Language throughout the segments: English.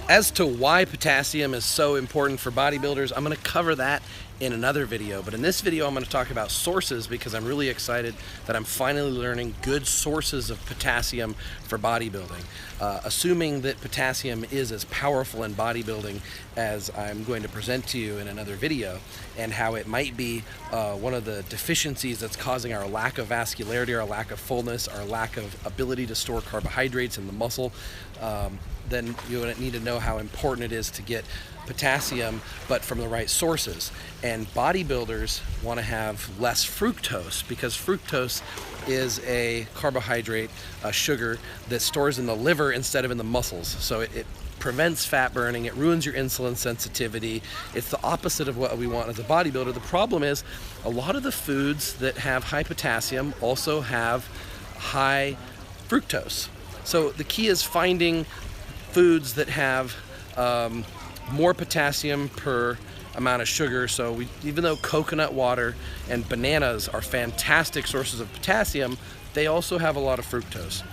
As to why potassium is so important for bodybuilders, I'm going to cover that in another video. But in this video, I'm going to talk about sources because I'm really excited that I'm finally learning good sources of potassium for bodybuilding. Assuming that potassium is as powerful in bodybuilding as I'm going to present to you in another video, and how it might be one of the deficiencies that's causing our lack of vascularity, our lack of fullness, our lack of ability to store carbohydrates in the muscle, then you need to know how important it is to get potassium, but from the right sources. And bodybuilders want to have less fructose, because fructose is a carbohydrate, a sugar that stores in the liver instead of in the muscles. So it prevents fat burning, it ruins your insulin sensitivity. It's the opposite of what we want as a bodybuilder. The problem is a lot of the foods that have high potassium also have high fructose. So the key is finding foods that have more potassium per amount of sugar. So even though coconut water and bananas are fantastic sources of potassium, they also have a lot of fructose.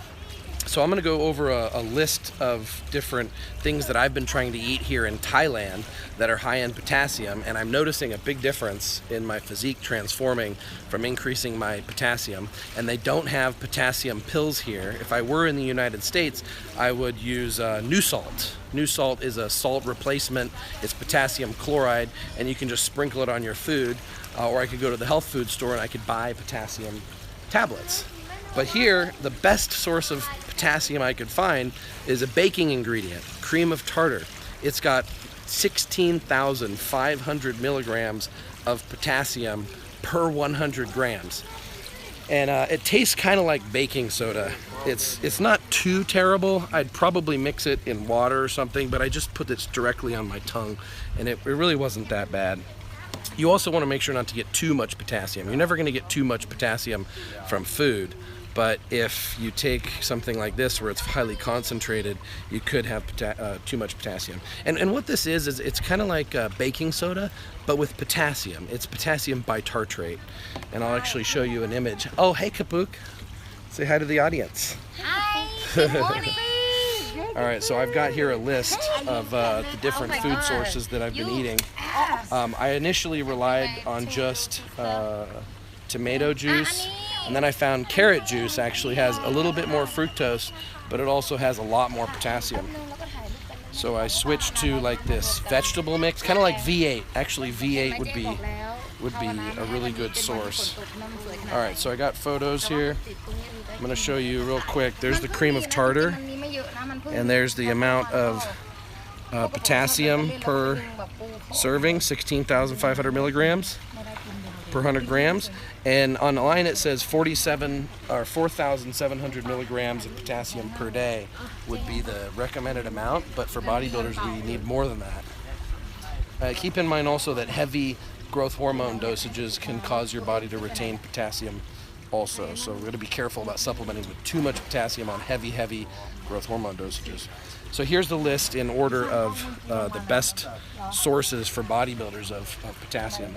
So I'm going to go over a list of different things that I've been trying to eat here in Thailand that are high in potassium, and I'm noticing a big difference in my physique transforming from increasing my potassium. And they don't have potassium pills here. If I were in the United States, I would use New Salt. New Salt is a salt replacement. It's potassium chloride, and you can just sprinkle it on your food, or I could go to the health food store and I could buy potassium tablets. But here, the best source of potassium I could find is a baking ingredient, cream of tartar. It's got 16,500 milligrams of potassium per 100 grams. And it tastes kind of like baking soda. It's not too terrible. I'd probably mix it in water or something, but I just put this directly on my tongue, and it really wasn't that bad. You also want to make sure not to get too much potassium. You're never going to get too much potassium from food. But if you take something like this where it's highly concentrated, you could have too much potassium. And what this is it's kind of like baking soda, but with potassium. It's potassium bitartrate. And I'll actually show you an image. Oh, hey Kapuk. Say hi to the audience. Hi, good morning. All right, so I've got here a list of the different food sources that I've been eating. I initially relied on just tomato juice. And then I found carrot juice actually has a little bit more fructose, but it also has a lot more potassium. So I switched to like this vegetable mix, kind of like V8. Actually, V8 would be a really good source. All right, so I got photos here. I'm going to show you real quick. There's the cream of tartar, and there's the amount of potassium per serving, 16,500 milligrams per 100 grams, and online it says 4,700 milligrams of potassium per day would be the recommended amount, but for bodybuilders we need more than that. Keep in mind also that heavy growth hormone dosages can cause your body to retain potassium also, so we're going to be careful about supplementing with too much potassium on heavy growth hormone dosages. So here's the list in order of the best sources for bodybuilders of potassium.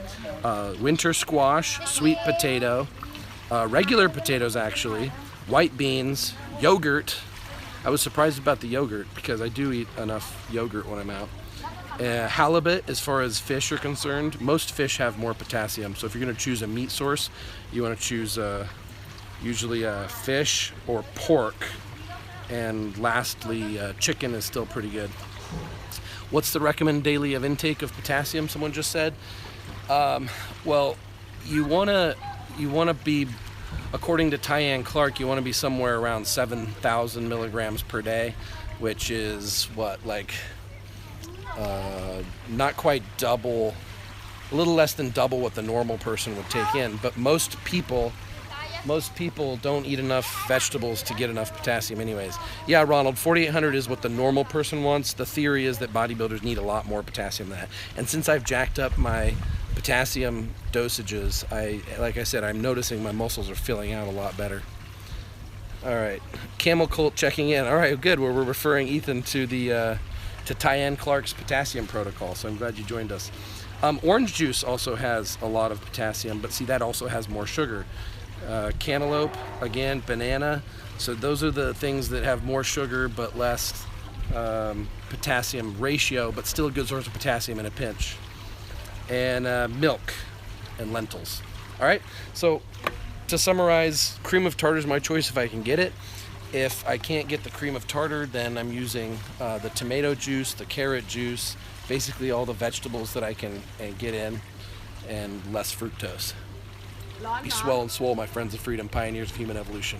Winter squash, sweet potato, regular potatoes actually, white beans, yogurt. I was surprised about the yogurt because I do eat enough yogurt when I'm out. Halibut, as far as fish are concerned, most fish have more potassium. So if you're going to choose a meat source, you want to choose usually fish or pork. And lastly, chicken is still pretty good. What's the recommended daily of intake of potassium? Someone just said. Well, you wanna be, according to Tyann Clark, you want to be somewhere around 7,000 milligrams per day, which is what, like not quite double, a little less than double what the normal person would take in. But most people don't eat enough vegetables to get enough potassium anyways. Yeah, Ronald, 4,800 is what the normal person wants. The theory is that bodybuilders need a lot more potassium than that. And since I've jacked up my potassium dosages, like I said, I'm noticing my muscles are filling out a lot better. All right, Camel Colt checking in. All right, good. Well, we're referring Ethan to the to Tyann Clark's potassium protocol, so I'm glad you joined us. Orange juice also has a lot of potassium, but see, that also has more sugar. Cantaloupe, again, banana. So those are the things that have more sugar but less potassium ratio, but still a good source of potassium in a pinch. And milk and lentils. All right, so to summarize, cream of tartar is my choice if I can get it. If I can't get the cream of tartar, then I'm using the tomato juice, the carrot juice, basically all the vegetables that I can get in, and less fructose. Be swell and swole, my friends of freedom, pioneers of human evolution.